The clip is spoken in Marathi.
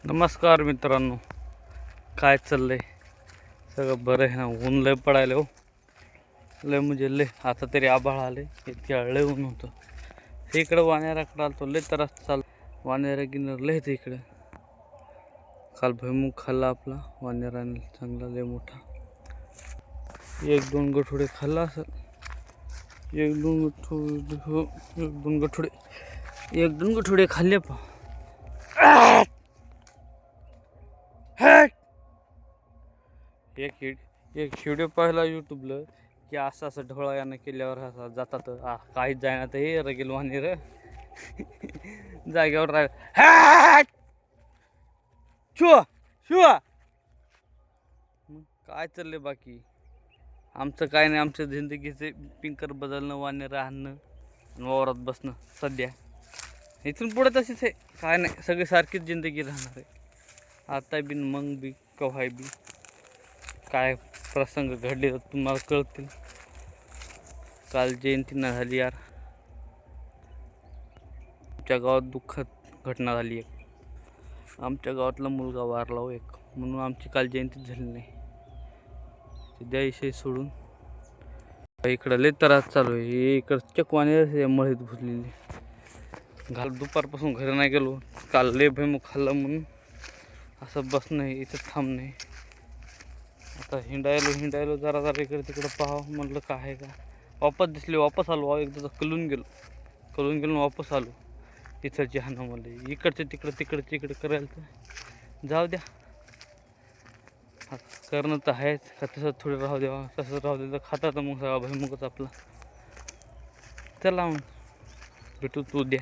नमस्कार मित्रांनो, काय चाललंय? सगळं बरं आहे ना? ऊन लय पडायला हो, लय म्हणजे लय. आता तरी आभाळ आले, इतक्या लय ऊन होतं. इकडं वानेराकडं आलतो, लय त्रास चाल. वानेरा गिनर लय ते इकडं. काल भुईमुग खाल्ला आपला वानेराने चांगला, लय मोठा. एक दोन गठोडे खाल्ला असं. एक दोन गठोडे खाल्ले पा. एक व्हिडिओ पाहिला यूट्यूबला की असं ढोळा यानं केल्यावर असं जातात. काहीच जायना तर हे रगेल वानेर जागेवर शुआ शुआ. काय चाललंय बाकी? आमचं काय नाही, आमच्या जिंदगीचे पिंकर बदलणं, वानेर आणणं आणि वावरात बसणं. सध्या इथून पुढे तशीच आहे, काय नाही, सगळी सारखीच जिंदगी राहणार आहे. आता बी मग बी कव्हाय बी काय प्रसंग घडले तर तुम्हाला कळतील. काल जयंती ना झाली यार, आमच्या गावात दुःखद घटना झाली. एक आमच्या गावातला मुलगा वारला हो एक, म्हणून आमची काल जयंतीच झाली नाही. द्यायशे सोडून इकडं लय त्रास चालू आहे. इकडं चकवाने मळीत घुसलेली. दुपारपासून घरी नाही गेलो. काल लय भुईमुग खाल्लं म्हणून असं बसणं आहे, इथं थांबणं आहे. आता हिंडायलो जरा इकडे तिकडं पाहावं म्हणलं काय आहे का. वापस दिसले, वापस आलो. एकदा कलून गेलो वापस आलो. इथं जहानामध्ये इकडचं तिकडं करायला तर जाऊ द्या. करणं तर आहेच का, तसं थोडं राहू द्यावा. तसं राहू द्या तर खाता तर मग सगळा भुईमुगच आपला. चला मग भेटू तू द्या.